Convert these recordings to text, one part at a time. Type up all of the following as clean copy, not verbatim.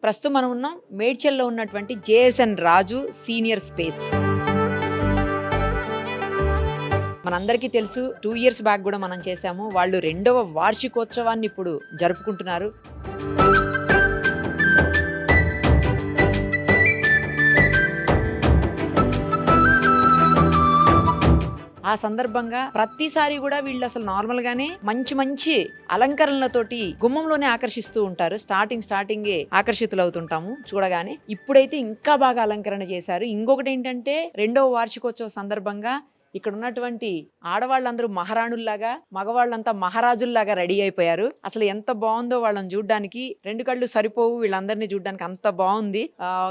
ప్రస్తుతం మనం ఉన్నాం మేడ్చల్లో ఉన్నటువంటి జేఎస్ఎన్ రాజు సీనియర్ స్పేస్. మనందరికీ తెలుసు 2 years బ్యాక్ కూడా మనం చేశాము. వాళ్ళు 2వ వార్షికోత్సవాన్ని ఇప్పుడు జరుపుకుంటున్నారు. ఆ సందర్భంగా ప్రతిసారి కూడా వీళ్ళు అసలు నార్మల్ గానే మంచి మంచి అలంకరణలతోటి గుమ్మంలోనే ఆకర్షిస్తూ ఉంటారు. స్టార్టింగే ఆకర్షితులవుతుంటాము చూడగానే. ఇప్పుడైతే ఇంకా బాగా అలంకరణ చేశారు. ఇంకొకటి ఏంటంటే 2వ వార్షికోత్సవ సందర్భంగా ఇక్కడ ఉన్నటువంటి ఆడవాళ్ళందరూ మహారాణుల్లాగా, మగవాళ్ళంతా మహారాజుల్లాగా రెడీ అయిపోయారు. అసలు ఎంత బాగుందో వాళ్ళని చూడ్డానికి. 2 కళ్ళు సరిపోవు వీళ్ళందరినీ చూడ్డానికి, అంత బాగుంది.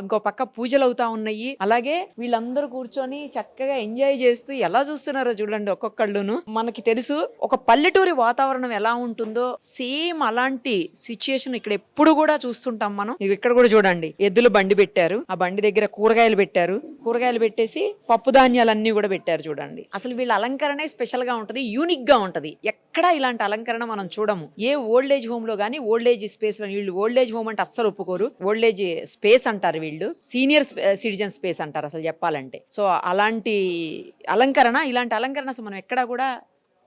ఇంకో పక్క పూజలు అవుతా ఉన్నాయి. అలాగే వీళ్ళందరూ కూర్చొని చక్కగా ఎంజాయ్ చేస్తూ ఎలా చూస్తున్నారో చూడండి ఒక్కొక్కళ్ళును. మనకి తెలుసు ఒక పల్లెటూరి వాతావరణం ఎలా ఉంటుందో సేమ్ అలాంటి సిచ్యుయేషన్ ఇక్కడ ఎప్పుడు కూడా చూస్తుంటాం మనం. ఇక్కడ కూడా చూడండి, ఎద్దులు బండి పెట్టారు. ఆ బండి దగ్గర కూరగాయలు పెట్టారు. కూరగాయలు పెట్టేసి పప్పు ధాన్యాలన్నీ కూడా పెట్టారు చూడండి. అసలు వీళ్ళ అలంకరణే స్పెషల్ గా ఉంటది, యూనిక్ గా ఉంటది. ఎక్కడా ఇలాంటి అలంకరణ మనం చూడము. ఏ ఓల్డ్ ఏజ్ హోమ్ లో గానీ, ఓల్డ్ ఏజ్ స్పేస్ లో, వీళ్ళు ఓల్డ్ ఏజ్ హోమ్ అంటే అస్సలు ఒప్పుకోరు. ఓల్డ్ ఏజ్ స్పేస్ అంటారు వీళ్ళు, సీనియర్ సిటిజన్ స్పేస్ అంటారు అసలు చెప్పాలంటే. సో అలాంటి అలంకరణ, ఇలాంటి అలంకరణ అసలు మనం ఎక్కడా కూడా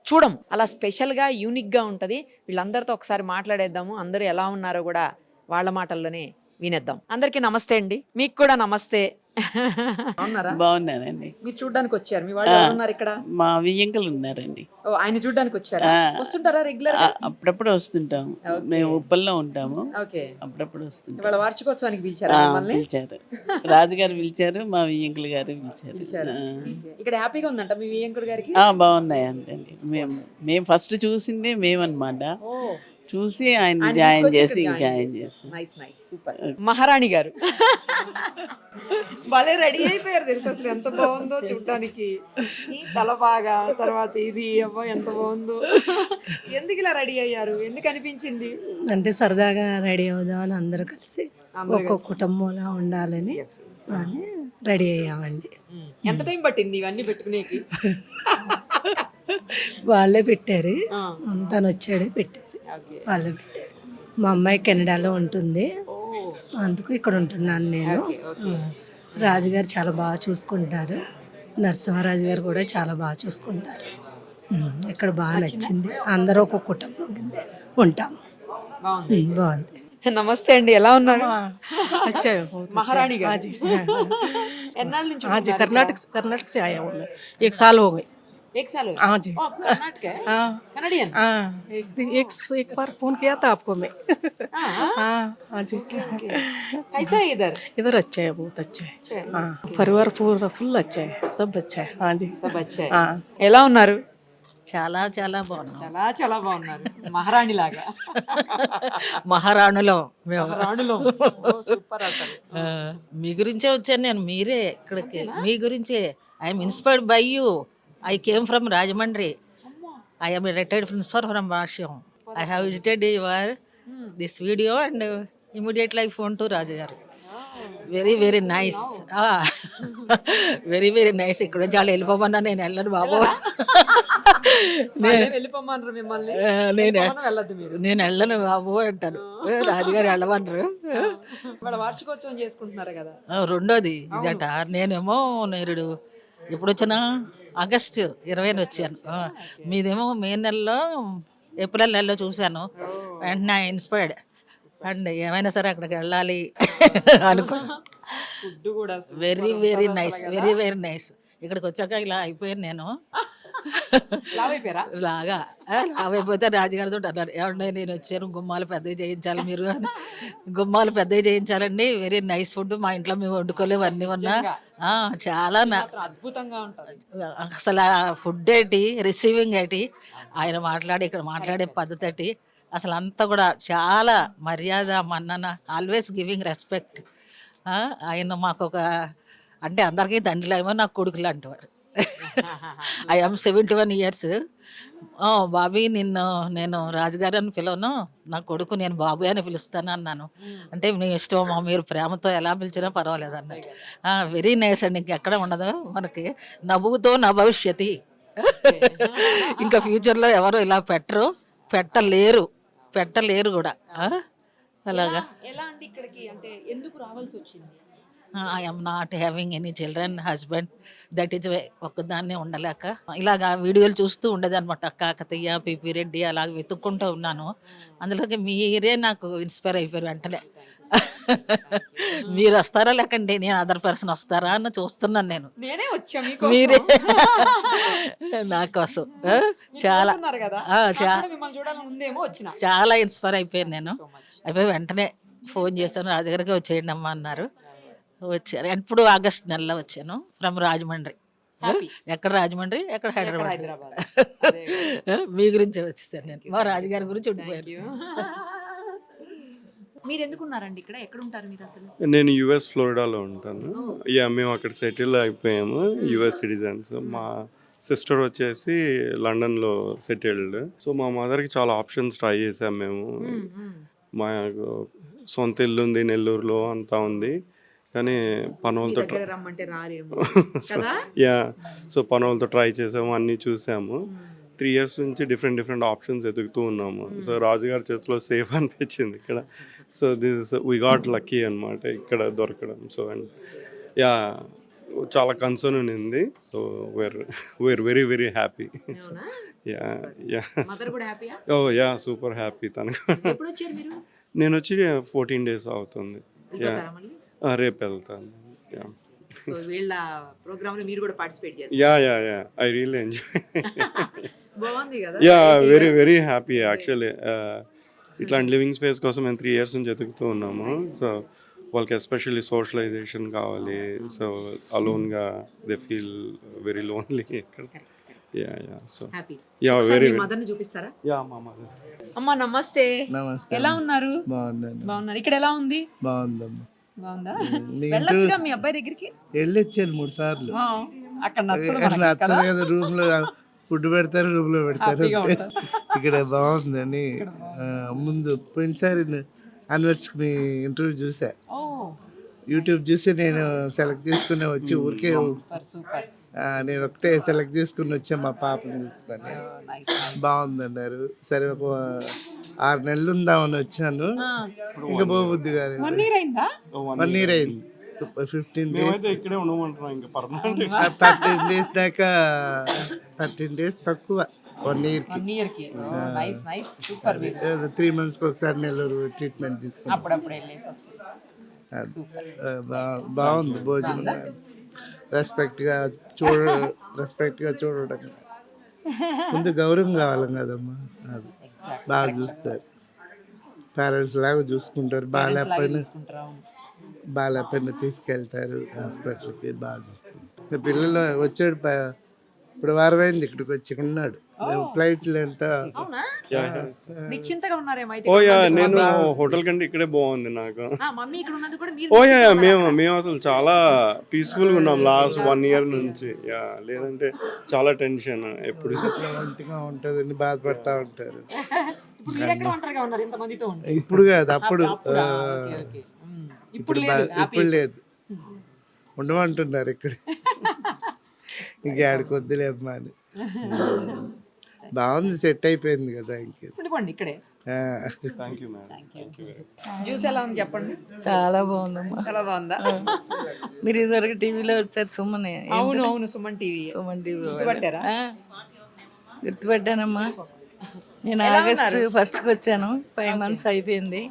చూడము. అలా స్పెషల్ గా యూనిక్ గా ఉంటది. వీళ్ళందరితో ఒకసారి మాట్లాడేద్దాము. అందరూ ఎలా ఉన్నారో కూడా వాళ్ళ మాటల్లోనే వినేద్దాం. అందరికీ నమస్తే అండి. మీకు కూడా నమస్తే. బాగున్నానండి. మీరు చూడ్డానికి వచ్చారు. మీ వాళ్ళు ఎవరు ఉన్నారు ఇక్కడ? మా వియ్యంకులు ఉన్నారండి. ఆయన చూడ్డానికి వచ్చారు. వస్తుంటారా రెగ్యులర్? అప్పుడప్పుడు వస్తుంటాము. మేము ఉప్పల్లో ఉంటాము. అప్పుడప్పుడు వస్తుంటాం. వాళ్ళ వార్షికోత్సవానికి పిలిచారా? పిలిచారు, రాజుగారు పిలిచారు, మా వియ్యంకులు గారు పిలిచారు. ఇక్కడ హ్యాపీగా ఉందంట మీ వియ్యంకుడు గారికి? బాగున్నాయి అంటండి. మేము ఫస్ట్ చూసిందే మేమన్నమాట. చూసి ఆయన జాయిన్ చేసి మహారాణి గారు భలే రెడీ అయిపోయారు తెలుసు. అసలు ఎంత బాగుందో చూడడానికి. తల బాగా, తర్వాత ఇది అబ్బా ఎంత బాగుందో. ఎందుకు ఇలా రెడీ అయ్యారు? ఎందుకు అనిపించింది? అంటే సరదాగా రెడీ అవుదాం అని అందరూ కలిసి ఒక్కొక్క కుటుంబంలా ఉండాలని అని రెడీ అయ్యామండి. ఎంత టైం పట్టింది ఇవన్నీ పెట్టుకునేకి? వాళ్ళే పెట్టారు, తను వచ్చాడు పెట్టారు, వాళ్ళే పెట్టారు. మా అమ్మాయి కెనడాలో ఉంటుంది, అందుకు ఇక్కడ ఉంటున్నాను నేను. రాజుగారు చాలా బాగా చూసుకుంటారు, నరసింహరాజు గారు కూడా చాలా బాగా చూసుకుంటారు. ఇక్కడ బాగా నచ్చింది. అందరూ ఒక కుటుంబం కింద ఉంటాము. బాగుంది. నమస్తే అండి, ఎలా ఉన్నారు? महारानी हाँ जी, कर्नाटक से आया हूँ मैं। 1 साल हो गए। 1 साल हो? हाँ जी। कर्नाटक है? हाँ, कनाडियन? हाँ, एक बार फोन किया था आपको मैं। हाँ जी। कैसा है इधर? इधर अच्छा है, बहुत अच्छा है। हाँ, परिवार पूरा फुल अच्छा है, सब अच्छा है। हाँ जी, सब अच्छा है. हाँ, ఎలా ఉన్నారు? చాలా చాలా బాగున్నాం. చాలా బాగున్నారు. మహారాణి లాగా. మహారాణులో మహారాణులో. సూపర్ అసలు. మీ గురించే వచ్చాను నేను. మీరే ఇక్కడికి, మీ గురించే. I'm inspired by you. I came from Rajahmundry. I am a retired principal from Basham. I have visited your this video and immediately I phone to Raju garu. Very very nice, very very nice. ఇక్కడ నుంచి వాళ్ళు వెళ్ళిపోమన్నా నేను వెళ్ళను బాబు. వెళ్ళిపోమన్నారు మిమ్మల్ని? నేను వెళ్ళను బాబు అంటాను. రాజుగారు వెళ్ళమన్నారు. వాళ్ళ వార్షికోత్సవం చేసుకుంటున్నారు కదా, రెండోది ఇదట. నేనేమో నేరుడు ఎప్పుడు వచ్చినా ఆగస్టు 20 వచ్చాను. మీదేమో మే నెలలో, ఏప్రిల్ నెలలో చూశాను. వెంటనే ఇన్స్పైర్డ్ అండ్ ఏమైనా సరే అక్కడికి వెళ్ళాలి అనుకో. ఫుడ్ కూడా very very nice, very very nice. ఇక్కడికి వచ్చాక ఇలా అయిపోయాను నేను. లావైపోతే రాజుగారితో అన్నారు, ఏమన్నా నేను వచ్చాను గుమ్మాలు పెద్దవి చేయించాలి మీరు అని. గుమ్మాలు పెద్దవి చేయించాలండి. Very nice food. మా ఇంట్లో మేము వండుకోలేవు, అన్నీ ఉన్నా. చాలా అద్భుతంగా ఉంటుంది అసలు. ఫుడ్ ఏంటి, రిసీవింగ్ ఏంటి, ఆయన ఇక్కడ మాట్లాడే పద్ధతి ఏంటి, అసలు అంతా కూడా చాలా మర్యాద, మన్నన, ఆల్వేస్ గివింగ్ రెస్పెక్ట్. ఆయన మాకు అంటే అందరికీ తండ్రిలో ఏమో నాకు కొడుకులు అంటేవారు. I am 71 years. బాబీ నేను రాజుగారు అని పిలవను, నా కొడుకు నేను బాబు అని పిలుస్తాను అన్నాను. అంటే నీ ఇష్టమా, మీరు ప్రేమతో ఎలా పిలిచినా పర్వాలేదు అన్నారు. వెరీ నైస్ అండి. ఇంకెక్కడ ఉండదు మనకి. నవ్వుతో నా భవిష్యతి. ఇంకా ఫ్యూచర్లో ఎవరు ఇలా పెట్టలేరు కూడా. అలాగా. ఎలా అండి ఇక్కడికి అంటే ఎందుకు రావాల్సి వచ్చింది? I'm not having any children, husband, that is ఒక్కదాన్నే ఉండలేక ఇలాగా వీడియోలు చూస్తూ ఉండేదన్నమాట. కాకతీయ, పిపి రెడ్డి అలాగ వెతుక్కుంటూ ఉన్నాను. అందులోకి మీరే నాకు ఇన్స్పైర్ అయిపోయారు వెంటనే. మీరు వస్తారా లేకండి నేను అదర్ పర్సన్ వస్తారా అని చూస్తున్నాను నేను. నేనే వచ్చా మీరే నా కోసం చాలా కదా మిమ్మల్ని చూడాలని ఉందేమో వచ్చిన. చాలా ఇన్స్పైర్ అయిపోయాను నేను. అయిపోయి వెంటనే ఫోన్ చేశాను, రాజుగారికి వచ్చేయండి అమ్మా అన్నారు. వచ్చారు. ఎప్పుడు ఆగస్ట్ నెలలో వచ్చాను ఫ్రమ్ రాజమండ్రి. ఎక్కడ రాజమండ్రి, ఎక్కడ హైదరాబాద్. మీ గురించే వచ్చేసాను నేను. మా రాజుగారి గురించి ఉండిపోయాను. మీరు ఎందుకున్నారండి ఇక్కడ? ఎక్కడ ఉంటారు మీరు అసలు? నేను యుఎస్ ఫ్లోరిడాలో ఉంటాను. మేము అక్కడ సెటిల్ అయిపోయాము, యుఎస్ సిటిజన్స్. మా సిస్టర్ వచ్చేసి లండన్లో సెటిల్డ్. సో మా మదర్కి చాలా ఆప్షన్స్ ట్రై చేసాం మేము. మాకు సొంత ఇల్లు ఉంది నెల్లూరులో, అంతా ఉంది. కానీ పనులతో రమ్మంటే రారేమో. సో పనులతో ట్రై చేసాము, అన్నీ చూసాము. 3 years నుంచి డిఫరెంట్ ఆప్షన్స్ ఎదుగుతూ ఉన్నాము. సో రాజుగారి చేతిలో సేఫ్ అనిపించింది ఇక్కడ. So this we got lucky అనమాట ఇక్కడ దొరకడం. సో అండ్ చాలా కన్సర్న్ ఉంది. So where very very happy. Super happy తనకు. నేను వచ్చి 14 days అవుతుంది. రేపు వెళ్తాను. సో వీళ్ళ ప్రోగ్రామ్ లో మీరు కూడా పార్టిసిపేట్ చేస్తారు? I really enjoy. బాగుంది కదా? Very very happy actually. ఇట్లాంటి లివింగ్ స్పేస్ కోసం మేము 3 years నుంచి ఎదుగుతూ ఉన్నాము. సో వాళ్ళకి ఎస్పెషల్లీ సోషలైజేషన్ కావాలి. సో అలోన్గా దే ఫీల్ వెరీ లోన్లీ ఇక్కడ. సో వెరీ మదర్ని చూపిస్తారా? మా మదర్. అమ్మా నమస్తే. నమస్తే. ఎలా ఉన్నారు? బాగున్నారు. ఇక్కడ ఎలా ఉంది? బాగుందమ్మా. బాగుందా? వెళ్ళొచ్చుగా మీ అబ్బాయి దగ్గరికి. వెళ్ళొచ్చాను 3 సార్లు. అక్కడ నచ్చదు కదా, రూమ్ లో ఫుడ్ పెడతారు, రూమ్ లో పెడతారు. ఇక్కడ బాగుందని ముందు పోయినసారి అన్వర్స్కి మీ ఇంటర్వ్యూ చూసా, యూట్యూబ్ చూసి నేను సెలెక్ట్ చేసుకుని వచ్చి ఊరికే నేను ఒకటే సెలెక్ట్ చేసుకుని వచ్చా మా పాపని తీసుకొని. బాగుందన్నారు. సరే ఒక 6 నెలలు ఉందామని వచ్చాను. ఇంకా పోబుద్ది గారు 1 year అయింది. 15 days ఇక్కడే ఉండమంటున్నాం ఇంకా పర్మనెంట్. 13 days దాకా, 13 days తక్కువ 1 year కి. 3 months ఒకసారి నెల్లూరు ట్రీట్మెంట్ తీసుకుని అప్పుడప్పుడు వెళ్ళేసి వస్తాం. బాగుంది భోజనం. రెస్పెక్ట్ గా చూడడం. ముందు గౌరవం కావాలి కదమ్మా. అది బాగా చూస్తారు, పేరెంట్స్ లాగా చూసుకుంటారు. బాగాలేకపోయినా తీసుకెళ్తారు హాస్పిటల్కి, బాగా చూస్తారు. పిల్లలు వచ్చాడు ఇప్పుడు వారం అయింది ఇక్కడికి వచ్చి ఉన్నాడు. ఫ్లైట్లు ఎంత నిశ్చింతగా ఉన్నారేమో. నేను హోటల్ కంటే ఇక్కడే బాగుంది నాకు. మేము అసలు చాలా పీస్ఫుల్ గా ఉన్నాం లాస్ట్ 1 year నుంచి. లేదంటే చాలా టెన్షన్ ఎప్పుడు ఒంటిగా ఉంటుందని బాధపడతా ఉంటారు. ఇప్పుడు కాదు, అప్పుడు. ఇప్పుడు లేదు, ఉండమంటున్నారు ఇక్కడ. ఇంకా ఆడికొద్దులేమ్మా అని. బాగుంది, సెట్ అయిపోయింది కదా. ఇక్కడే థ్యాంక్ యూ మేడం. జ్యూస్ ఎలా ఉంది చెప్పండి. చాలా బాగుందమ్మా. చాలా బాగుందా? మీరు ఇదివరకు టీవీలో వచ్చారు సుమన్. అవును సుమన్ టీవీ. గుర్తుపట్టారా? గుర్తుపట్టానమ్మా. నేను ఆగస్ట్ 1st వచ్చాను. 5 months అయిపోయింది.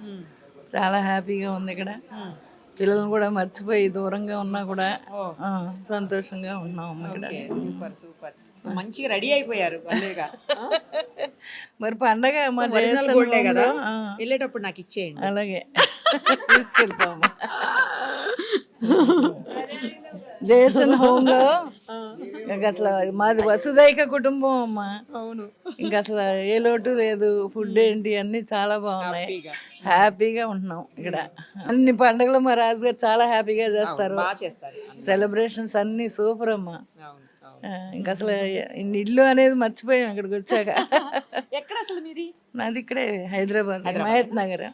చాలా హ్యాపీగా ఉంది ఇక్కడ. పిల్లల్ని కూడా మర్చిపోయి దూరంగా ఉన్నా కూడా సంతోషంగా ఉన్నాం ఇక్కడ. సూపర్ మంచిగా రెడీ అయిపోయారు. మరి పండగ కదా, వెళ్ళేటప్పుడు నాకు ఇచ్చేయండి. అలాగే తీసుకెళ్తాము. జేసన్ హోమ్ లో ఇంకా అసలు మాది వసుదైక కుటుంబం అమ్మా. అవును, ఇంకా అసలు ఏ లోటు లేదు. ఫుడ్ ఏంటి అన్ని చాలా బాగున్నాయి. హ్యాపీగా ఉంటున్నాం ఇక్కడ. అన్ని పండుగలు మా రాజుగారు చాలా హ్యాపీగా చేస్తారు. సెలబ్రేషన్స్ అన్ని సూపర్ అమ్మా. ఇంకా అసలు ఇల్లు అనేది మర్చిపోయాం ఇక్కడికి వచ్చాక. ఎక్కడ అసలు మీది? నాది ఇక్కడే Hyderabad, Himayat Nagar.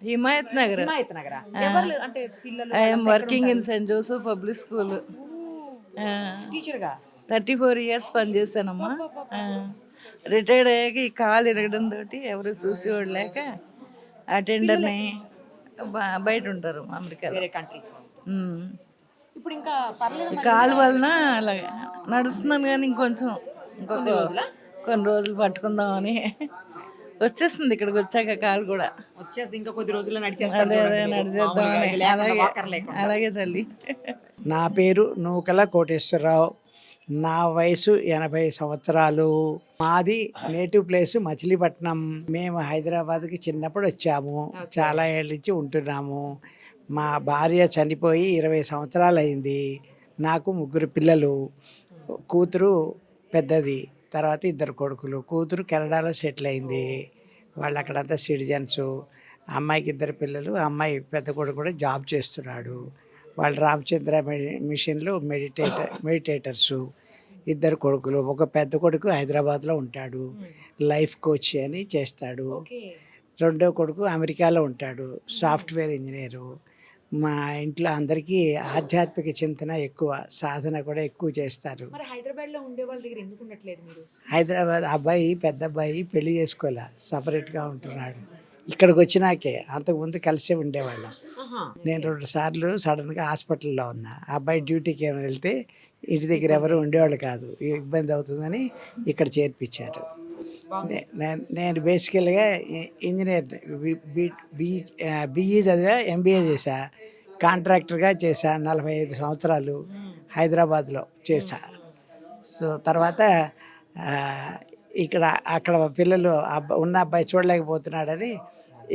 Himayat Nagar. I'm working in Saint Joseph Public School. 34 years పనిచేశానమ్మా. రిటైర్డ్ అయ్యాక ఈ కాలు ఇరగడం తోటి ఎవరు చూసేవాడు లేక అటెండర్ని బయట ఉంటారు అమెరికాలో. వేరే కంట్రీస్. ఉమ్. ఇప్పుడు ఇంకా పర్లేదు. కాలు వలన అలాగే నడుస్తున్నాను కానీ ఇంకొక కొన్ని రోజులు పట్టుకుందామని వచ్చేస్తుంది ఇక్కడికి వచ్చాక కాలు కూడా. వచ్చేసి ఇంకా కొద్ది రోజుల్లో అదే నడిచేస్తారు. నడిచేద్దామని. అలాగే తల్లి. నా పేరు నూకల కోటేశ్వరరావు. నా వయసు 80 సంవత్సరాలు. మాది నేటివ్ ప్లేస్ మచిలీపట్నం. మేము హైదరాబాద్కి చిన్నప్పుడు వచ్చాము. చాలా ఏళ్ళ నుంచి ఉంటున్నాము. మా భార్య చనిపోయి 20 సంవత్సరాలు అయింది. నాకు 3 పిల్లలు. కూతురు పెద్దది, తర్వాత 2 కొడుకులు. కూతురు కెనడాలో సెటిల్ అయింది. వాళ్ళు అక్కడంతా సిటిజన్స్. అమ్మాయికి 2 పిల్లలు. అమ్మాయి పెద్ద కొడుకు కూడా జాబ్ చేస్తున్నాడు. వాళ్ళు రామచంద్ర మిషన్లో మెడిటేటర్సు. 2 కొడుకులు. ఒక పెద్ద కొడుకు హైదరాబాద్లో ఉంటాడు, లైఫ్ కోచ్ అని చేస్తాడు. రెండో కొడుకు అమెరికాలో ఉంటాడు, సాఫ్ట్వేర్ ఇంజనీరు. మా ఇంట్లో అందరికీ ఆధ్యాత్మిక చింతన ఎక్కువ, సాధన కూడా ఎక్కువ చేస్తారు. మరి హైదరాబాద్ లో ఉండే వాళ్ళ దగ్గర ఎందుకు ఉండట్లేదు మీరు? హైదరాబాద్ అబ్బాయి, పెద్ద అబ్బాయి పెళ్లి చేసుకోలే, సపరేట్గా ఉంటున్నాడు. ఇక్కడికి వచ్చినాకే, అంతకుముందు కలిసే ఉండేవాళ్ళం. నేను 2 సార్లు సడన్గా హాస్పిటల్లో ఉన్నా. ఆ అబ్బాయి డ్యూటీకి ఏమైనా వెళ్తే ఇంటి దగ్గర ఎవరు ఉండేవాళ్ళు కాదు, ఇబ్బంది అవుతుందని ఇక్కడ చేర్పించారు. నేను బేసికల్గా ఇంజనీర్, బిఈ చదివా, ఎంబీఏ చేశా, కాంట్రాక్టర్గా చేశా 45 సంవత్సరాలు హైదరాబాద్లో చేశా. సో తర్వాత అక్కడ పిల్లలు ఉన్న అబ్బాయి చూడలేకపోతున్నాడని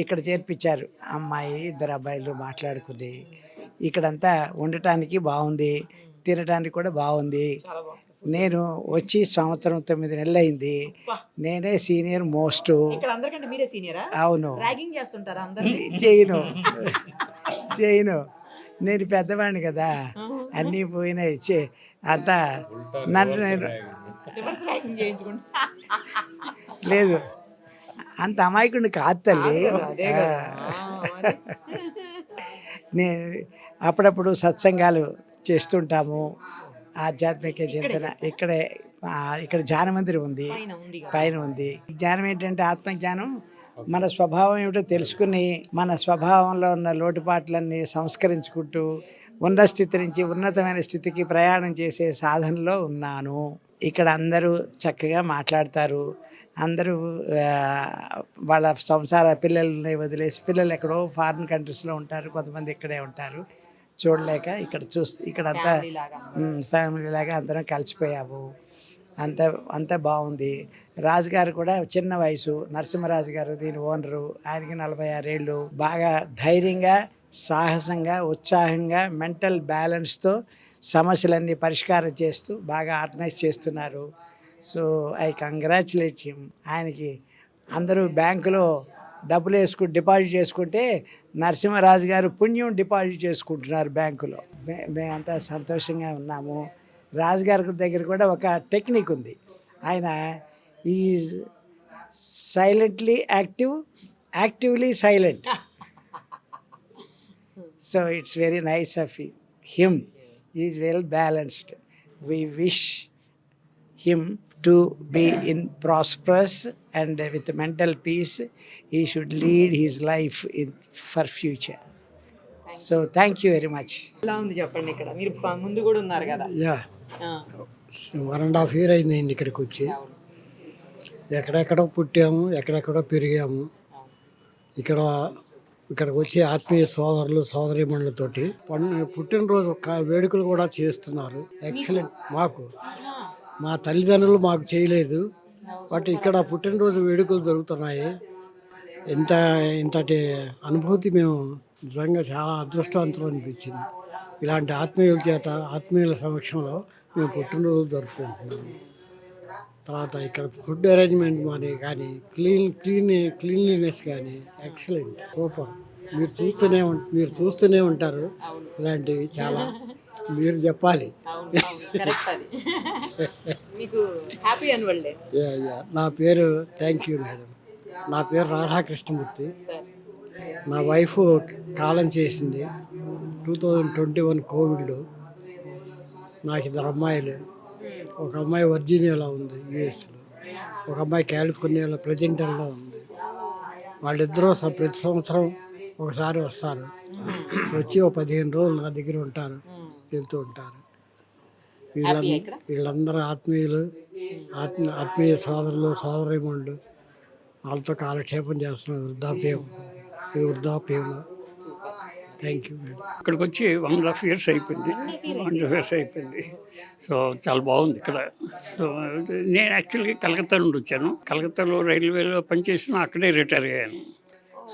ఇక్కడ చేర్పించారు. అమ్మాయి, 2 అబ్బాయిలు మాట్లాడుకుని. ఇక్కడంతా ఉండటానికి బాగుంది, తినడానికి కూడా బాగుంది. నేను వచ్చి 1 సంవత్సరం 9 నెలలు అయింది. నేనే సీనియర్ మోస్ట్. ఇక్కడ అందరికంటే మీరే సీనియరా? అవును. ర్యాగింగ్ చేస్తుంటారా అందరూ? చేయను. నేను పెద్దవాడిని కదా, అన్నీ పోయినాయి. అంతా నన్ను నేను లేదు, అంత అమాయకుడిని కాదు తల్లి. నేను అప్పుడప్పుడు సత్సంగాలు చేస్తుంటాము, ఆధ్యాత్మిక చింతన. ఇక్కడ ధ్యాన మందిరం ఉంది, పైన ఉంది. జ్ఞానం ఏంటంటే ఆత్మజ్ఞానం. మన స్వభావం ఏమిటో తెలుసుకుని, మన స్వభావంలో ఉన్న లోటుపాట్లన్నీ సంస్కరించుకుంటూ ఉన్న స్థితి నుంచి ఉన్నతమైన స్థితికి ప్రయాణం చేసే సాధనలో ఉన్నాను. ఇక్కడ అందరూ చక్కగా మాట్లాడతారు. అందరూ వాళ్ళ సంసార పిల్లల్ని వదిలేసి, పిల్లలు ఎక్కడో ఫారిన్ కంట్రీస్లో ఉంటారు, కొంతమంది ఇక్కడే ఉంటారు. చూడలేక ఇక్కడంతా ఫ్యామిలీ లాగా అందరం కలిసిపోయాము. అంతా బాగుంది. రాజుగారు కూడా చిన్న వయసు, నరసింహరాజు గారు దీని ఓనరు. ఆయనకి 46 ఏళ్ళు. బాగా ధైర్యంగా, సాహసంగా, ఉత్సాహంగా, మెంటల్ బ్యాలెన్స్తో సమస్యలన్నీ పరిష్కారం చేస్తూ బాగా ఆర్గనైజ్ చేస్తున్నారు. So I congratulate him. ఆయనకి అందరూ బ్యాంకులో డబ్బులు డిపాజిట్ చేసుకుంటే నరసింహరాజు గారు పుణ్యం డిపాజిట్ చేసుకుంటున్నారు బ్యాంకులో. మేమంతా సంతోషంగా ఉన్నాము. రాజుగారి దగ్గర కూడా ఒక టెక్నిక్ ఉంది. ఆయన is silently active, actively silent. So it's very nice of him. Is well balanced. We wish him to be in prosperous and with mental peace. He should lead his life for future. So thank you very much. ఎలా ఉంది చెప్పండి? ఇక్కడ మీరు ముందు కూడా ఉన్నారు కదా? Yeah, 1.5 year అయింది ఇక్కడికి వచ్చి. ఎక్కడెక్కడో పుట్టాము, ఎక్కడెక్కడో పెరిగాము. ఇక్కడికి వచ్చి ఆత్మీయ సోదరులు సోదరీమణులతోటి పుట్టినరోజు వేడుకలు కూడా చేస్తున్నారు. ఎక్సలెంట్. మా తల్లిదండ్రులు మాకు చేయలేదు, బట్ ఇక్కడ పుట్టినరోజు వేడుకలు జరుగుతున్నాయి. ఇంతటి అనుభూతి మేము నిజంగా చాలా అదృష్టవంతులు అనిపించింది. ఇలాంటి ఆత్మీయుల చేత, ఆత్మీయుల సమక్షంలో మేము పుట్టినరోజు జరుపుకుంటున్నాము. తర్వాత ఇక్కడ ఫుడ్ అరేంజ్మెంట్ కానీ క్లీన్లీనెస్ కానీ ఎక్సలెంట్, సూపర్. మీరు చూస్తూనే ఉంటారు ఇలాంటివి చాలా. మీరు చెప్పాలి. నా పేరు, థ్యాంక్ యూ మేడం, నా పేరు రాధాకృష్ణమూర్తి. నా వైఫ్ కాలం చేసింది 2021 కోవిడ్లో. నాకు 2 అమ్మాయిలు. ఒక అమ్మాయి వర్జీనియాలో ఉంది, యుఎస్లో. ఒక అమ్మాయి కాలిఫోర్నియాలో ప్రెజెంటర్లో ఉంది. వాళ్ళిద్దరూ ప్రతి సంవత్సరం ఒకసారి వస్తారు. వచ్చి ఓ 15 రోజులు నా దగ్గర ఉంటారు, వెళ్తూ ఉంటారు. వీళ్ళందరూ ఆత్మీయులు, ఆత్మీయ సోదరులు, సోదరీమణులు. వాళ్ళతో కాలక్షేపం చేస్తున్నారు వృద్ధాప్యంలో. Thank you madam. ఇక్కడికి వచ్చి 1.5 years అయిపోయింది. 1.5 years అయిపోయింది. సో చాలా బాగుంది ఇక్కడ. సో నేను యాక్చువల్గా కలకత్తా నుండి వచ్చాను. కలకత్తాలో రైల్వేలో పనిచేసిన అక్కడే రిటైర్ అయ్యాను.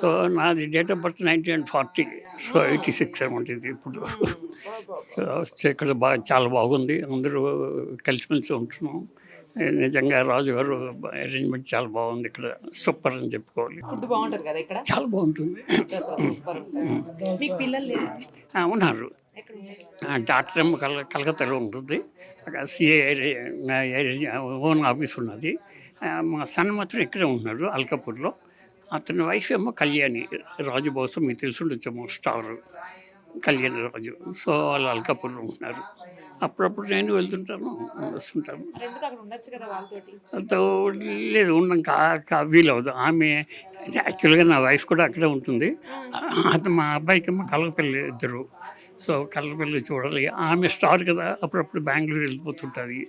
సో నాది డేట్ ఆఫ్ బర్త్ 1940. సో 86 అనమాట ఇది ఇప్పుడు. సో ఇక్కడ చాలా బాగుంది. అందరూ కలిసిమెలిసి ఉంటున్నాం. నిజంగా రాజుగారు అరేంజ్మెంట్ చాలా బాగుంది ఇక్కడ. సూపర్ అని చెప్పుకోవాలి. ఫుడ్ బాగుంటది కదా ఇక్కడ? చాలా బాగుంటుంది. మీకు పిల్లలు లేరు? ఉన్నారు. డాక్టర్ ఏమో కలకత్తాలో ఉంటుంది. అక్కడ సిఏ ఓన్ ఆఫీస్ ఉన్నది. మా సన్ మాత్రం ఇక్కడే ఉంటున్నాడు అల్కాపూర్లో. అతని వైఫ్ ఏమో కళ్యాణి రాజు. బహుశా మీకు తెలిసి ఉండొచ్చేమో, స్టార్ కళ్యాణి రాజు. సో వాళ్ళు అల్కాపూర్లో ఉంటున్నారు. అప్పుడప్పుడు నేను వెళ్తుంటాను, వస్తుంటాను. అంత లేదు, ఉండడం వీలవదు. ఆమె యాక్చువల్గా నా వైఫ్ కూడా అక్కడే ఉంటుంది. మా అబ్బాయికి ఏమో కలగపల్లి ఇద్దరు. సో కలగపల్లి చూడాలి. ఆమె స్టార్ కదా, అప్పుడప్పుడు బెంగళూరు వెళ్ళిపోతుంటుంది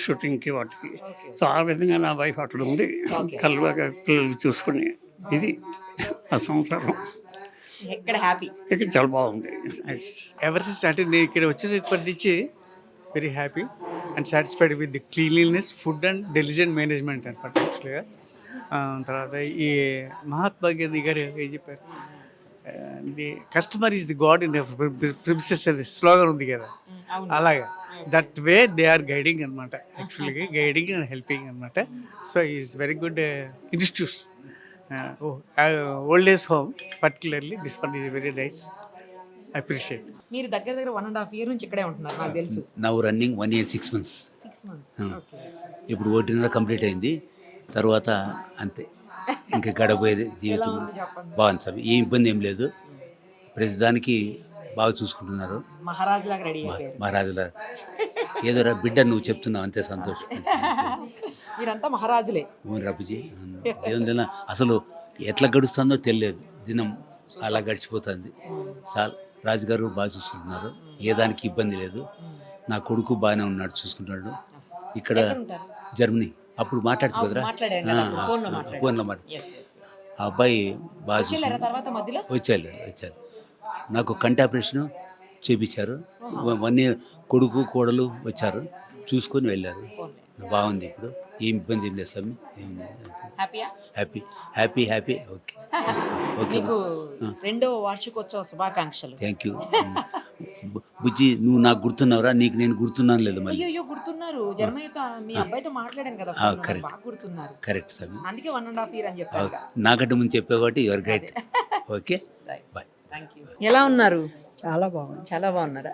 షూటింగ్కి వాటికి. సో ఆ విధంగా నా వైఫ్ అక్కడ ఉంది. పిల్లలు చూసుకుని ఇది ఆ సంసారం. ఇక్కడ హ్యాపీ. ఇక్కడ చాలా బాగుంది. ఎవర్ సిన్స్ అంటే నేను ఇక్కడ వచ్చినప్పటి నుంచి very happy and satisfied with the cleanliness, food and diligent management అనమాట యాక్చువల్గా. తర్వాత ఈ మహాత్మా గాంధీ గారు ఏం చెప్పారు, the customer is the god in premises అనే స్లోగన్ ఉంది కదా, అలాగా that way they are guiding అనమాట. యాక్చువల్గా గైడింగ్ అండ్ హెల్పింగ్ అనమాట. So is very good institution. Old age home particularly this one is very nice. Appreciate. మీరు దగ్గర 1.5 years నుంచి ఇక్కడే ఉంటున్నారు నాకు తెలుసు. Now running 1 year 6 months. 6 months. ఇప్పుడు 1.5 కంప్లీట్ అయింది. తర్వాత అంతే, ఇంకా గడబోయేది జీవితం. బాగుంది సార్, ఏ ఇబ్బంది ఏం లేదు. ప్రతిదానికి బాగా చూసుకుంటున్నారు. మహారాజులాగా రెడీ మహారాజులా. ఏదోరా బిడ్డ నువ్వు చెప్తున్నావు, అంతే సంతోషం. మీరంతా మహారాజులే. రబ్బుజీ దేవుని అసలు ఎట్లా గడుస్తుందో తెలియదు. దినం అలా గడిచిపోతుంది. సార్ రాజుగారు బాగా చూసుకుంటున్నారు, ఏ దానికి ఇబ్బంది లేదు. నా కొడుకు బాగానే ఉన్నాడు, చూసుకుంటున్నాడు. ఇక్కడ జర్మనీ అప్పుడు మాట్లాడుతూ కదరా, ఫోన్లో మాట్లాడు. ఆ అబ్బాయి బాగా వచ్చారు. నాకు కంటి ఆపరేషన్ చేపించారు. 1 year కొడుకు కోడలు వచ్చారు, చూసుకొని వెళ్ళారు. బాగుంది. ఇప్పుడు ఏం ఇబ్బంది ఏం లేదు sir. Happy happy happy. Okay okay. 2వ వార్షికోత్సవ శుభాకాంక్షలు. Thank you. బుజ్జి నువ్వు నాకు గుర్తున్నావురా? నీకు నేను గుర్తున్నాను లేదు మళ్ళీ. అయ్యో గుర్తున్నారు. జర్మనీతో మీ అబ్బాయితో మాట్లాడాను కదా, బాగా గుర్తున్నారు. Correct sir. అందుకే 1.5 years అని చెప్పారు. నాకంటే ముందు చెప్పావు కాబట్టి యువర్ గ్రేట్. Okay bye. ఎలా ఉన్నారు? చాలా బాగుంది. చాలా బాగున్నారా?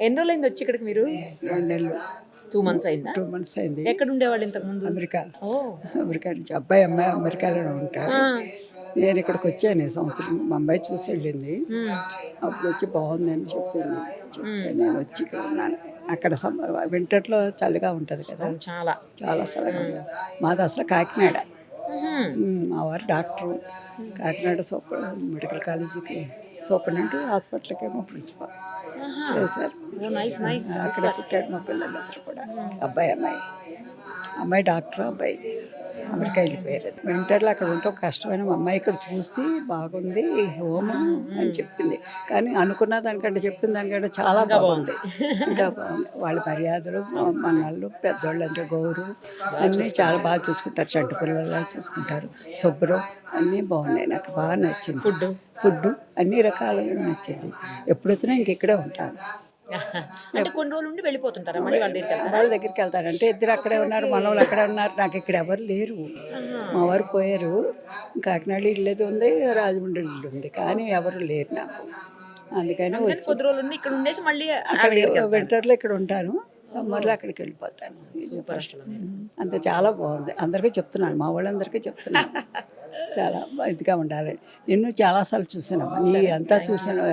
ఎన్ని రోజులైంది వచ్చి ఇక్కడికి మీరు? 2 నెలలు. 2 months అయిందా? 2 months అయింది. ఎక్కడ ఉండేవాళ్ళు ఇంతకు ముందు? అమెరికా. అమెరికా నుంచి అబ్బాయి అమ్మాయి అమెరికాలోనే ఉంటారు. నేను ఇక్కడికి వచ్చాను ఈ సంవత్సరం. మా అమ్మాయి చూసి వెళ్ళింది. అప్పుడు వచ్చి బాగుందని చెప్పింది. చెప్తే నేను వచ్చి ఇక్కడ ఉన్నాను. అక్కడ వింటర్లో చలిగా ఉంటుంది కదా, చాలా చాలా చల్లగా ఉంటుంది. మాది అసలు కాకినాడ. మా వారు డాక్టరు. కాకినాడ మెడికల్ కాలేజీకి సూపరింటెండెంట్, హాస్పిటల్కి ఏమో ప్రిన్సిపాల్ చేశారు. అక్కడ పుట్టారు మా పిల్లలందరూ కూడా. అబ్బాయి అమ్మాయి డాక్టర్, అబ్బాయి అమెరికా వెళ్ళిపోయారు. వింటర్లో అక్కడ ఉండటం కష్టమైన మా అమ్మాయి ఇక్కడ చూసి బాగుంది హోము అని చెప్పింది. కానీ అనుకున్న దానికంటే చెప్పిన దానికంటే చాలా బాగుంది. ఇంకా బాగుంది. వాళ్ళ మర్యాదలు, మనళ్ళు, పెద్దోళ్ళు అంటే గౌరవం అన్నీ చాలా బాగా చూసుకుంటారు. చంటి పిల్లలా చూసుకుంటారు. శుభ్రం అన్నీ బాగున్నాయి. నాకు బాగా నచ్చింది. ఫుడ్ అన్ని రకాలుగా నచ్చింది. ఎప్పుడు వచ్చినా ఇంక ఇక్కడే ఉంటాను. అంటే కొన్ని రోజులు ఉండి వెళ్ళిపోతుంటారా మళ్ళీ వాళ్ళ దగ్గరికి వెళ్తారు. అంటే ఇద్దరు అక్కడే ఉన్నారు, మనవాళ్ళు అక్కడే ఉన్నారు. నాకు ఇక్కడ ఎవరు లేరు. మా వారు పోయారు. కాకినాడ ఇల్లు ఉంది, రాజమండ్రి ఇల్లు ఉంది, కానీ ఎవరు లేరు నాకు. అందుకని కొద్ది రోజులు ఉండి ఇక్కడ ఉండేసి మళ్ళీ వింటర్లో ఇక్కడ ఉంటాను, సమ్మర్లో అక్కడికి వెళ్ళిపోతాను. అంతే. చాలా బాగుంది. అందరికీ చెప్తున్నాను, మా వాళ్ళందరికీ చెప్తున్నాను చాలా ఇదిగా ఉండాలి. నిన్ను చాలాసార్లు చూసానమ్మా, నీ అంతా చూసాను,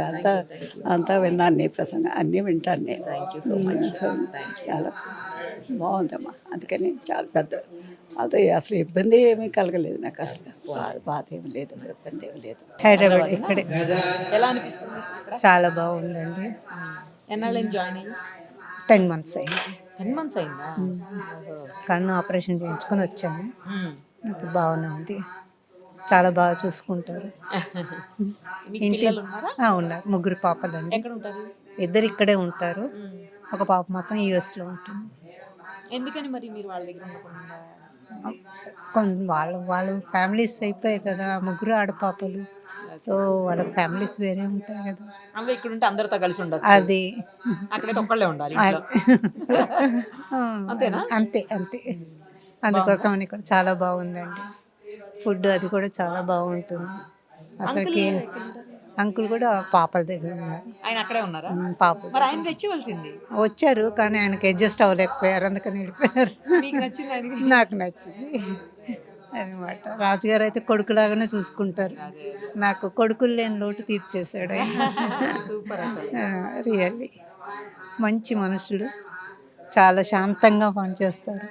అంతా విన్నాను. నీ ప్రసంగం అన్నీ వింటాను నేను. చాలా బాగుందమ్మా. అందుకని చాలా పెద్ద అదే అసలు ఇబ్బంది ఏమీ కలగలేదు నాకు, అసలు బాధ ఏమి లేదు, ఇబ్బంది ఏమి లేదు. హైదరాబాద్ ఇక్కడే ఎలా అనిపిస్తుంది ఇక్కడ? చాలా బాగుందండి. ఎన్నాళ్ళని జాయిన్ అయ్యి? 10 months అయింది. 10 months అయిందా? కన్ను ఆపరేషన్ చేయించుకొని వచ్చాను. మ్మ్. ఇప్పుడు బాగానే ఉంది, చాలా బాగా చూసుకుంటారు. మీకు పిల్లలు ఉన్నారా? ఉన్నారు, 3 పాపలండి. ఎక్కడ ఉంటారు? 2 ఇక్కడే ఉంటారు, ఒక పాప మాత్రం యూఎస్లో ఉంటుంది. ఎందుకని మరి మీరు వాళ్ళ దగ్గర ఉండకుండా? వాళ్ళు ఫ్యామిలీస్ అయిపోయాయి కదా, 3 ఆడపాపలు. సో వాళ్ళ ఫ్యామిలీస్ వేరే ఉంటాయి కదా, అవి ఇక్కడ ఉంటే అందరితో కలిసి ఉండొచ్చు. అది అక్కడైతే ఒక్కళ్ళే ఉండాలి ఇంట్లో. అంతేనా? అంతే అంతే. అందుకోసం అని ఇక్కడ చాలా బాగుందండి. ఫుడ్ అది కూడా చాలా బాగుంటుంది అసలుకి. అంకుల్ కూడా పాపల దగ్గర ఉన్నారు. ఆయన అక్కడే ఉన్నారా? పాప మరి ఆయన తెచ్చివలసింది. వచ్చారు కానీ ఆయనకి అడ్జస్ట్ అవ్వలేకపోయారు, అందుకని వెళ్ళిపోయారు. మీకు నచ్చింది ఆయనకి? నాకు నచ్చింది అనమాట. రాజుగారు అయితే కొడుకులాగానే చూసుకుంటారు. నాకు కొడుకులు లేని లోటు తీర్చేశాడు ఆయన. సూపర్ అసలు. రియల్లీ మంచి మనుషులు, చాలా శాంతంగా పనిచేస్తారు.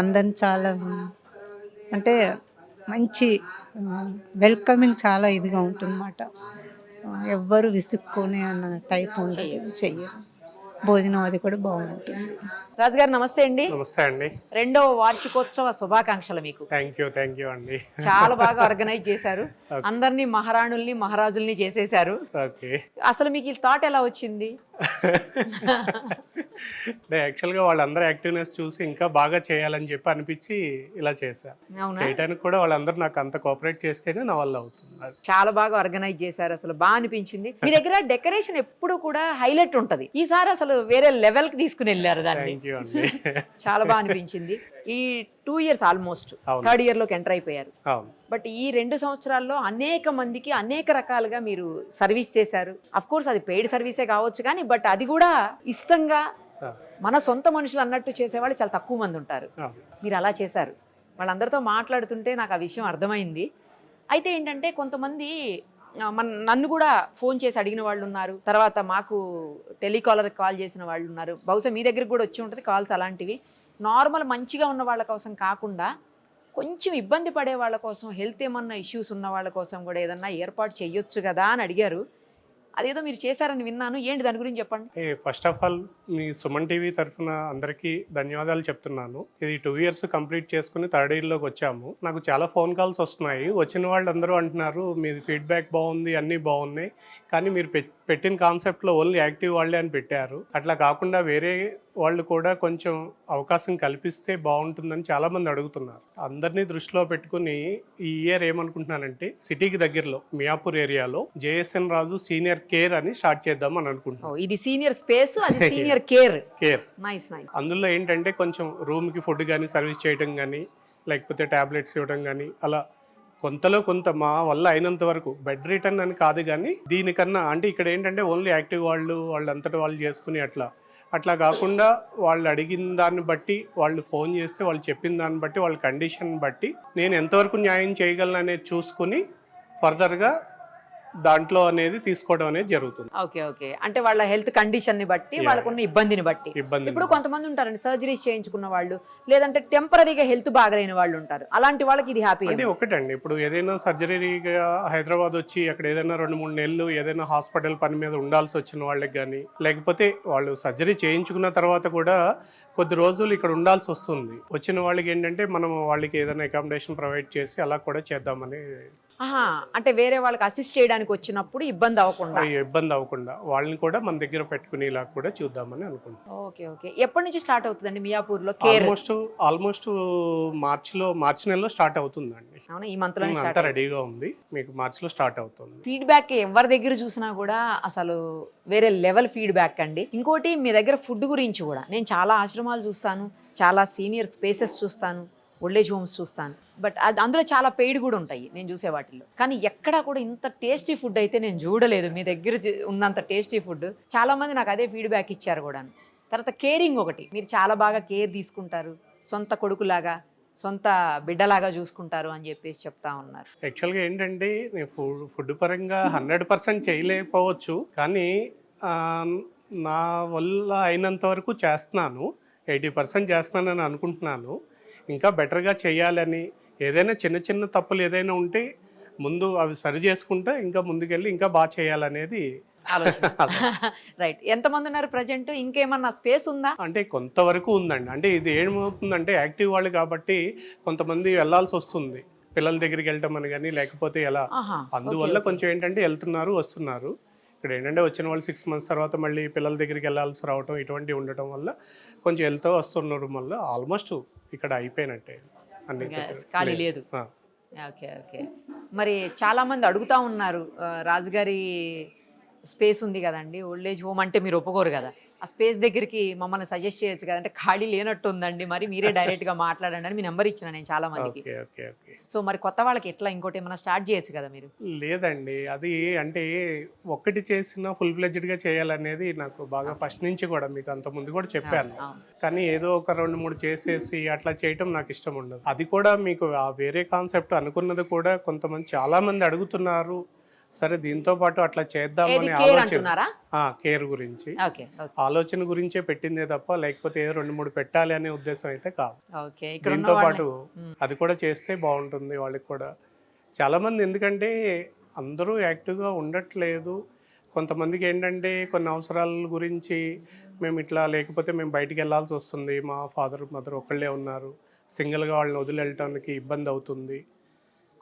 అందరిని చాలా అంటే మంచి వెల్కమింగ్ చాలా ఇదిగా ఉంటుందన్నమాట. ఎవ్వరు విసుక్కునే అన్న టైప్ ఉండదు, చెయ్యరు. భోజనం అది కూడా బాగుంటుంది. రాజుగారు నమస్తే అండి. నమస్తే అండి. 2వ వార్షికోత్సవ శుభాకాంక్షలు మీకు. థ్యాంక్ యూ అండి. చాలా బాగా ఆర్గనైజ్ చేశారు, అందరినీ మహారాణుల్ని మహారాజుల్ని చేసేశారు. ఓకే. అసలు మీకు ఈ థాట్ ఎలా వచ్చింది? యాక్చువల్గా వాళ్ళందరూ యాక్టివ్నెస్ చూసి ఇంకా బాగా చేయాలని చెప్పి అనిపించి ఇలా చేశా. అవునా? చేయడానికి కూడా వాళ్ళందరూ నాకు అంత కోఆపరేట్ చేస్తేనే నా వల్ల అవుతుంది. చాలా బాగా ఆర్గనైజ్ చేశారు, అసలు బాగా అనిపించింది. మీ దగ్గర డెకరేషన్ ఎప్పుడు కూడా హైలైట్ ఉంటది, ఈసారి అసలు వేరే లెవెల్ కి తీసుకుని వెళ్ళారు దాన్ని. థ్యాంక్ యూ అండి. చాలా బాగా అనిపించింది. ఈ 2 years ఆల్మోస్ట్ 3rd year లోకి ఎంటర్ అయిపోయారు. బట్ ఈ 2 సంవత్సరాల్లో అనేక మందికి అనేక రకాలుగా మీరు సర్వీస్ చేశారు. అఫ్ కోర్స్ అది పెయిడ్ సర్వీసే కావచ్చు కానీ, బట్ అది కూడా ఇష్టంగా మన సొంత మనుషులు అన్నట్టు చేసేవాళ్ళు చాలా తక్కువ మంది ఉంటారు. మీరు అలా చేశారు. వాళ్ళందరితో మాట్లాడుతుంటే నాకు ఆ విషయం అర్థమైంది. అయితే ఏంటంటే కొంతమంది నన్ను కూడా ఫోన్ చేసి అడిగిన వాళ్ళు ఉన్నారు, తర్వాత మాకు టెలికాలర్కి కాల్ చేసిన వాళ్ళు ఉన్నారు. బహుశా మీ దగ్గరికి కూడా వచ్చి ఉంటుంది కాల్స్ అలాంటివి. నార్మల్ మంచిగా ఉన్న వాళ్ళ కోసం కాకుండా కొంచెం ఇబ్బంది పడే వాళ్ళ కోసం, హెల్త్ ఏమన్నా ఇష్యూస్ ఉన్న వాళ్ళ కోసం కూడా ఏదన్నా ఏర్పాటు చేయొచ్చు కదా అని అడిగారు. అదేదో మీరు చేశారని విన్నాను, ఏంటి దాని గురించి చెప్పండి. First of all me Suman TV తరఫున అందరికీ ధన్యవాదాలు చెప్తున్నాను. ఇది 2 years కంప్లీట్ చేసుకుని 3rd year లోకి వచ్చాము. నాకు చాలా ఫోన్ కాల్స్ వస్తున్నాయి. వచ్చిన వాళ్ళందరూ అంటున్నారు మీది ఫీడ్బ్యాక్ బాగుంది, అన్నీ బాగున్నాయి, కానీ మీరు పెట్టిన కాన్సెప్ట్లో ఓన్లీ యాక్టివ్ వాళ్ళే అని పెట్టారు. అట్లా కాకుండా వేరే వాళ్ళు కూడా కొంచెం అవకాశం కల్పిస్తే బాగుంటుందని చాలామంది అడుగుతున్నారు. అందరినీ దృష్టిలో పెట్టుకుని ఈ ఇయర్ ఏమనుకుంటున్నానంటే సిటీకి దగ్గరలో మియాపూర్ ఏరియాలో జేఎస్ఎన్ రాజు సీనియర్ కేర్ అని స్టార్ట్ చేద్దాం అని అనుకుంటున్నాను. ఇది సీనియర్ స్పేస్, అది సీనియర్ కేర్. నైస్. అందులో ఏంటంటే కొంచెం రూమ్కి ఫుడ్ కానీ సర్వీస్ చేయడం కానీ, లేకపోతే ట్యాబ్లెట్స్ ఇవ్వడం కానీ, అలా కొంతలో కొంత మా వల్ల అయినంత వరకు. బెడ్ రిటర్న్ అని కాదు కానీ దీనికన్నా అంటే ఇక్కడ ఏంటంటే ఓన్లీ యాక్టివ్ వాళ్ళంతటా వాళ్ళు చేసుకుని అట్లా కాకుండా వాళ్ళు అడిగిన దాన్ని బట్టి, వాళ్ళు ఫోన్ చేస్తే వాళ్ళు చెప్పిన దాన్ని బట్టి, వాళ్ళ కండిషన్ బట్టి నేను ఎంతవరకు న్యాయం చేయగలను అనేది చూసుకుని ఫర్దర్గా దాంట్లో అనేది తీసుకోవడం అనేది జరుగుతుంది. ఓకే. అంటే వాళ్ళ హెల్త్ కండిషన్ ని బట్టి, వాళ్ళకున్న ఇబ్బందిని బట్టి. ఇప్పుడు కొంతమంది ఉంటారండి సర్జరీస్ చేయించుకున్న వాళ్ళు, లేదంటే టెంపరీగా హెల్త్ బాగలేని వాళ్ళు ఉంటారు. అలాంటి వాళ్ళకి ఇది హ్యాపీ. అంటే ఒకటండి, ఇప్పుడు ఏదైనా సర్జరీగా హైదరాబాద్ వచ్చి అక్కడ ఏదైనా 2-3 నెలలు ఏదైనా హాస్పిటల్ పని మీద ఉండాల్సి వచ్చిన వాళ్ళకి కానీ, లేకపోతే వాళ్ళు సర్జరీ చేయించుకున్న తర్వాత కూడా కొద్ది రోజులు ఇక్కడ ఉండాల్సి వస్తుంది. వచ్చిన వాళ్ళకి ఏంటంటే మనం వాళ్ళకి ఏదైనా అకామిడేషన్ ప్రొవైడ్ చేసి అలా కూడా చేద్దామని. అంటే వేరే వాళ్ళకి అసిస్ట్ చేయడానికి వచ్చినప్పుడు ఇబ్బంది అవ్వకుండా వాళ్ళని కూడా మన దగ్గర పెట్టుకుని ఇలా కూడా చూద్దామని అనుకుంటున్నాం. ఓకే. ఎప్పటి నుంచి స్టార్ట్ అవుతుందండి మియాపూర్లో కేర్? ఆల్మోస్ట్ మార్చి నెలలో స్టార్ట్ అవుతుందండి. అవునా, ఈ మంత్ లో అంతా రెడీగా ఉంది, మీకు మార్చిలో స్టార్ట్ అవుతుంది. ఫీడ్బ్యాక్ ఎవరి దగ్గర చూసినా కూడా అసలు వేరే లెవెల్ ఫీడ్బ్యాక్ అండి. ఇంకోటి మీ దగ్గర ఫుడ్ గురించి కూడా, నేను చాలా ఆశ్రమాలు చూస్తాను, చాలా సీనియర్ స్పేసెస్ చూస్తాను, ఓల్డేజ్ హోమ్స్ చూస్తాను, బట్ అందులో చాలా పెయిడ్ కూడా ఉంటాయి నేను చూసే వాటిల్లో. కానీ ఎక్కడా కూడా ఇంత టేస్టీ ఫుడ్ అయితే నేను చూడలేదు. మీ దగ్గర ఉన్నంత టేస్టీ ఫుడ్ చాలా మంది నాకు అదే ఫీడ్బ్యాక్ ఇచ్చారు కూడా. తర్వాత కేరింగ్ ఒకటి, మీరు చాలా బాగా కేర్ తీసుకుంటారు, సొంత కొడుకులాగా సొంత బిడ్డలాగా చూసుకుంటారు అని చెప్పేసి చెప్తా ఉన్నారు. యాక్చువల్గా ఏంటంటే నేను ఫుడ్ పరంగా 100% చేయలేకపోవచ్చు, కానీ నా వల్ల అయినంత వరకు చేస్తున్నాను. 80% చేస్తున్నానని అనుకుంటున్నాను. ఇంకా బెటర్గా చేయాలని, ఏదైనా చిన్న చిన్న తప్పులు ఏదైనా ఉంటే ముందు అవి సరి చేసుకుంటే ఇంకా ముందుకెళ్ళి ఇంకా బాగా చేయాలనేది ఆలోచన. రైట్. ఎంతమంది ఉన్నారు ప్రజెంట్? ఇంకేమన్నా స్పేస్ ఉందా? అంటే కొంతవరకు ఉందండి. అంటే ఇది ఏమవుతుందంటే యాక్టివ్ వాళ్ళు కాబట్టి కొంతమంది వెళ్ళాల్సి వస్తుంది, పిల్లల దగ్గరికి వెళ్ళటం అని కానీ లేకపోతే ఎలా, ఆహా, అందువల్ల కొంచెం ఏంటంటే వెళ్తున్నారు వస్తున్నారు. ఇక్కడ ఏంటంటే వచ్చిన వాళ్ళు 6 months తర్వాత మళ్ళీ పిల్లల దగ్గరికి వెళ్ళాల్సి రావటం ఇటువంటివి ఉండటం వల్ల కొంచెం వెళ్తూ వస్తున్నారు. వల్ల ఆల్మోస్ట్ ఇక్కడ అయిపోయినట్టే అన్ని ఖాళీ లేదు. ఆ. Okay okay. మరి చాలా మంది అడుగుతా ఉన్నారు, రాజుగారి స్పేస్ ఉంది కదండి, ఓల్డ్ ఏజ్ హోమ్ అంటే మీరు ఒప్పుకోరు కదా, ఆ స్పేస్ దగ్గరికి మమ్మల్ని సజెస్ట్ చేయొచ్చు కదా, అంటే ఖాళీ లేనట్టు ఉందండి, మరి మీరే డైరెక్ట్గా మాట్లాడండి అని మీ నెంబర్ ఇచ్చిన నేను చాలా మందికి. Okay okay okay. సో మరి కొత్త వాళ్ళకి ఎట్లా ఇంకోటి ఏమైనా స్టార్ట్ చేయొచ్చు కదా మీరు? లేదండి, అది అంటే ఒక్కటి చేసినా ఫుల్ ఫ్లెడ్జ్డ్గా చేయాలనేది నాకు బాగా ఫస్ట్ నుంచి కూడా, మీకు అంత ముందు కూడా చెప్పాను. అవును. కానీ ఏదో ఒక 2-3 చేసేసి అట్లా చేయటం నాకు ఇష్టం ఉండదు. అది కూడా మీకు ఆ వేరే కాన్సెప్ట్ అనుకున్నది కూడా కొంతమంది చాలా మంది అడుగుతున్నారు, సరే దీంతో పాటు అట్లా చేద్దామని కేర్ ఆలోచన, అంటున్నారా? కేర్ గురించి ఓకే ఓకే ఆలోచన గురించే పెట్టిందే తప్ప లేకపోతే ఏదో 2-3 పెట్టాలి అనే ఉద్దేశం అయితే కాదు. ఓకే. ఇక్కడ ఉన్న దీంతో వాళ్ళని- పాటు అది కూడా చేస్తే బాగుంటుంది వాళ్ళకి కూడా. చాలామంది ఎందుకంటే అందరూ యాక్టివ్గా ఉండట్లేదు, కొంతమందికి ఏంటంటే కొన్ని అవసరాల గురించి మేము ఇట్లా లేకపోతే మేము బయటికి వెళ్ళాల్సి వస్తుంది, మా ఫాదర్ మదర్ ఒక్కళ్ళే ఉన్నారు, సింగిల్గా వాళ్ళని వదిలి వెళ్ళటానికి ఇబ్బంది అవుతుంది,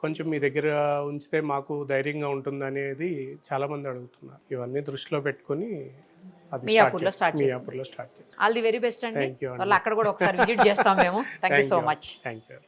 కొంచెం మీ దగ్గర ఉంచితే మాకు ధైర్యంగా ఉంటుంది అనేది చాలామంది అడుగుతున్నారు. ఇవన్నీ దృష్టిలో పెట్టుకొని అది మియాపూర్లో స్టార్ట్ మియాపూర్లో స్టార్ట్ చేస్తాం. ఆల్ ది వెరీ బెస్ట్ అండి. థ్యాంక్ యూ వాళ్ళు అక్కడ కూడా ఒకసారి విజిట్ చేస్తాం మేము. Thank you so much. Thank you.